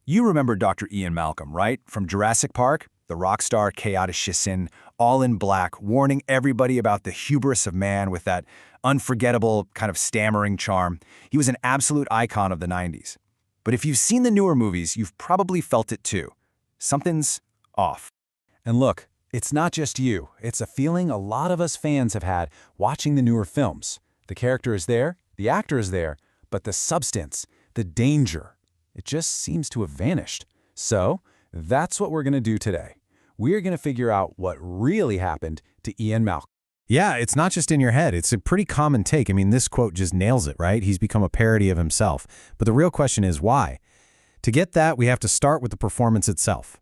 You remember Dr. Ian Malcolm, right? From Jurassic Park? The rock star chaotic Shissin, all in black, warning everybody about the hubris of man with that unforgettable kind of stammering charm. He was an absolute icon of the 90s. But if you've seen the newer movies, you've probably felt it too. Something's off. And look, it's not just you. It's a feeling a lot of us fans have had watching the newer films. The character is there, the actor is there, but the substance, the danger, it just seems to have vanished. So, that's what we're going to do today. We're going to figure out what really happened to Ian Malcolm. Yeah, it's not just in your head. It's a pretty common take. I mean, this quote just nails it, right? He's become a parody of himself. But the real question is why? To get that, we have to start with the performance itself.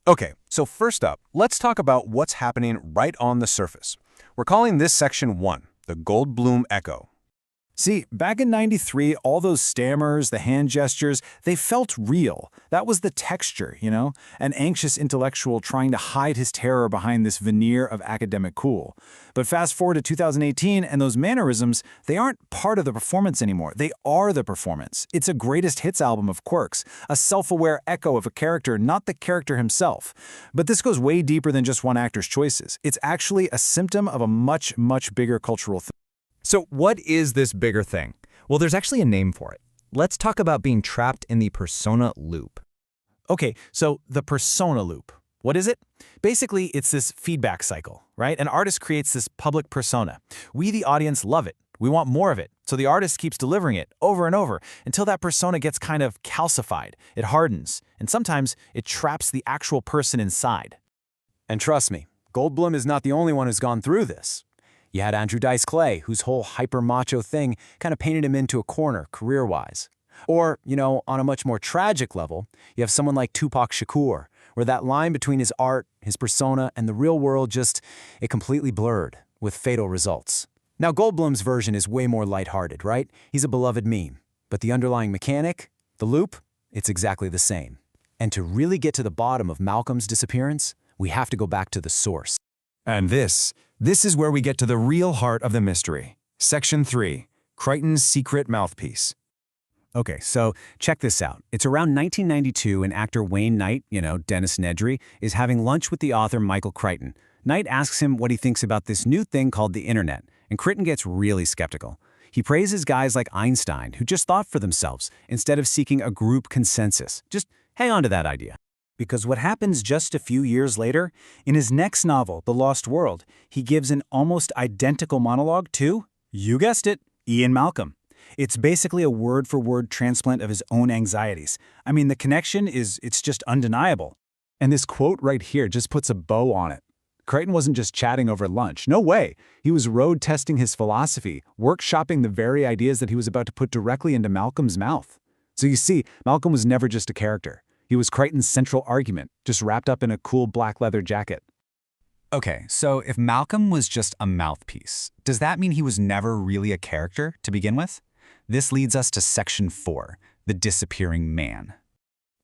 Okay, so first up, let's talk about what's happening right on the surface. We're calling this section 1, the Goldblum Echo. See, back in '93, all those stammers, the hand gestures, they felt real. That was the texture, an anxious intellectual trying to hide his terror behind this veneer of academic cool. But fast forward to 2018, and those mannerisms, they aren't part of the performance anymore. They are the performance. It's a greatest hits album of quirks, a self-aware echo of a character, not the character himself. But this goes way deeper than just one actor's choices. It's actually a symptom of a much, much bigger cultural thing. So what is this bigger thing? Well, there's actually a name for it. Let's talk about being trapped in the persona loop. Okay, so the persona loop. What is it? Basically, it's this feedback cycle, right? An artist creates this public persona. We, the audience, love it. We want more of it. So the artist keeps delivering it over and over until that persona gets kind of calcified. It hardens, and sometimes it traps the actual person inside. And trust me, Goldblum is not the only one who's gone through this. You had Andrew Dice Clay, whose whole hyper-macho thing kind of painted him into a corner career-wise. Or, on a much more tragic level, you have someone like Tupac Shakur, where that line between his art, his persona, and the real world it completely blurred, with fatal results. Now, Goldblum's version is way more lighthearted, right? He's a beloved meme. But the underlying mechanic, the loop, it's exactly the same. And to really get to the bottom of Malcolm's disappearance, we have to go back to the source. And this is where we get to the real heart of the mystery. Section 3, Crichton's secret mouthpiece. Okay, so check this out. It's around 1992 and actor Wayne Knight, Dennis Nedry, is having lunch with the author Michael Crichton. Knight asks him what he thinks about this new thing called the internet, and Crichton gets really skeptical. He praises guys like Einstein, who just thought for themselves, instead of seeking a group consensus. Just hang on to that idea. Because what happens just a few years later, in his next novel, The Lost World, he gives an almost identical monologue to, you guessed it, Ian Malcolm. It's basically a word-for-word transplant of his own anxieties. I mean, the connection it's just undeniable. And this quote right here just puts a bow on it. Crichton wasn't just chatting over lunch. No way. He was road-testing his philosophy, workshopping the very ideas that he was about to put directly into Malcolm's mouth. So you see, Malcolm was never just a character. He was Crichton's central argument, just wrapped up in a cool black leather jacket. Okay, so if Malcolm was just a mouthpiece, does that mean he was never really a character to begin with? This leads us to Section 4, the disappearing man.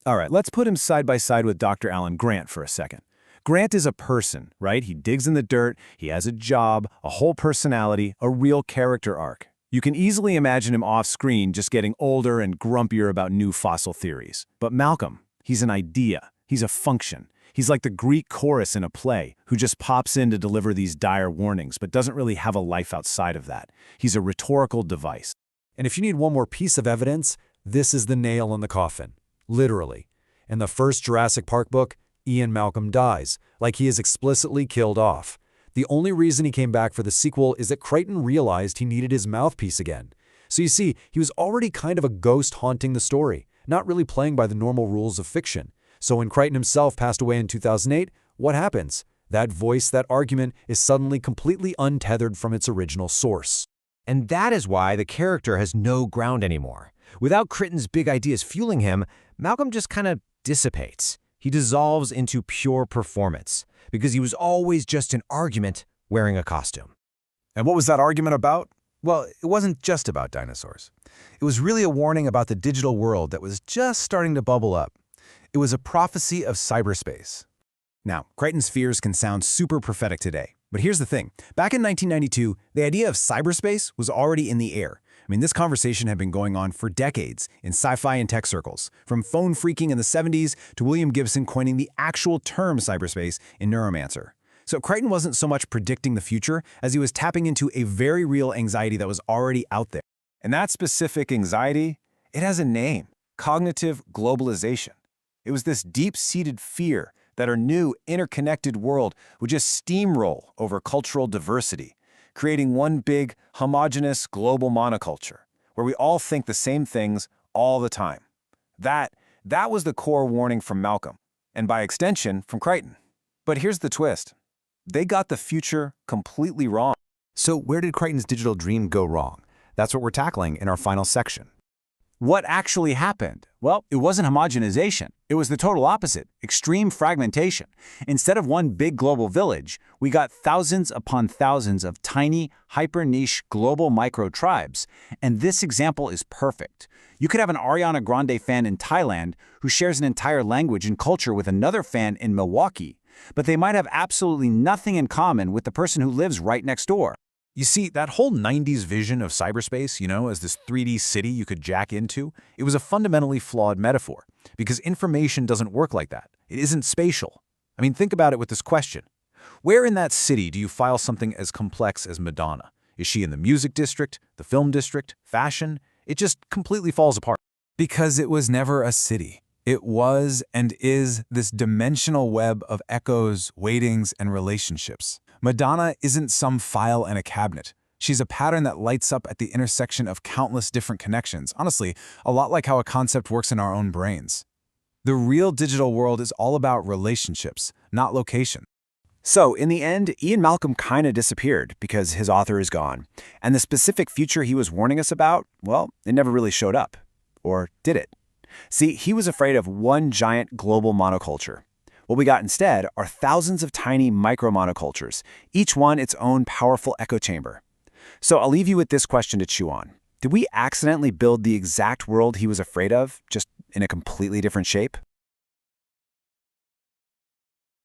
All right, let's put him side by side with Dr. Alan Grant for a second. Grant is a person, right? He digs in the dirt, he has a job, a whole personality, a real character arc. You can easily imagine him off-screen just getting older and grumpier about new fossil theories. But Malcolm, he's an idea. He's a function. He's like the Greek chorus in a play who just pops in to deliver these dire warnings but doesn't really have a life outside of that. He's a rhetorical device. And if you need one more piece of evidence, this is the nail in the coffin. Literally. In the first Jurassic Park book, Ian Malcolm dies, like he is explicitly killed off. The only reason he came back for the sequel is that Crichton realized he needed his mouthpiece again. So you see, he was already kind of a ghost haunting the story, not really playing by the normal rules of fiction. So when Crichton himself passed away in 2008, what happens? That voice, that argument, is suddenly completely untethered from its original source. And that is why the character has no ground anymore. Without Crichton's big ideas fueling him, Malcolm just kind of dissipates. He dissolves into pure performance, because he was always just an argument wearing a costume. And what was that argument about? Well, it wasn't just about dinosaurs. It was really a warning about the digital world that was just starting to bubble up. It was a prophecy of cyberspace. Now, Crichton's fears can sound super prophetic today, but here's the thing. Back in 1992, the idea of cyberspace was already in the air. I mean, this conversation had been going on for decades in sci-fi and tech circles, from phone phreaking in the 70s to William Gibson coining the actual term cyberspace in Neuromancer. So Crichton wasn't so much predicting the future as he was tapping into a very real anxiety that was already out there. And that specific anxiety, it has a name: cognitive globalization. It was this deep-seated fear that our new interconnected world would just steamroll over cultural diversity, creating one big, homogeneous global monoculture, where we all think the same things all the time. That was the core warning from Malcolm, and by extension, from Crichton. But here's the twist. They got the future completely wrong. So where did Crichton's digital dream go wrong? That's what we're tackling in our final section. What actually happened? Well, it wasn't homogenization. It was the total opposite: extreme fragmentation. Instead of one big global village, we got thousands upon thousands of tiny, hyper-niche global micro-tribes. And this example is perfect. You could have an Ariana Grande fan in Thailand who shares an entire language and culture with another fan in Milwaukee, but they might have absolutely nothing in common with the person who lives right next door. You see, that whole 90s vision of cyberspace, as this 3D city you could jack into, it was a fundamentally flawed metaphor, because information doesn't work like that. It isn't spatial. I mean, think about it with this question. Where in that city do you file something as complex as Madonna? Is she in the music district, the film district, fashion? It just completely falls apart. Because it was never a city. It was and is this dimensional web of echoes, weightings, and relationships. Madonna isn't some file in a cabinet. She's a pattern that lights up at the intersection of countless different connections, honestly, a lot like how a concept works in our own brains. The real digital world is all about relationships, not location. So, in the end, Ian Malcolm kind of disappeared because his author is gone. And the specific future he was warning us about, well, it never really showed up. Or did it? See, he was afraid of one giant global monoculture. What we got instead are thousands of tiny micro-monocultures, each one its own powerful echo chamber. So I'll leave you with this question to chew on. Did we accidentally build the exact world he was afraid of, just in a completely different shape?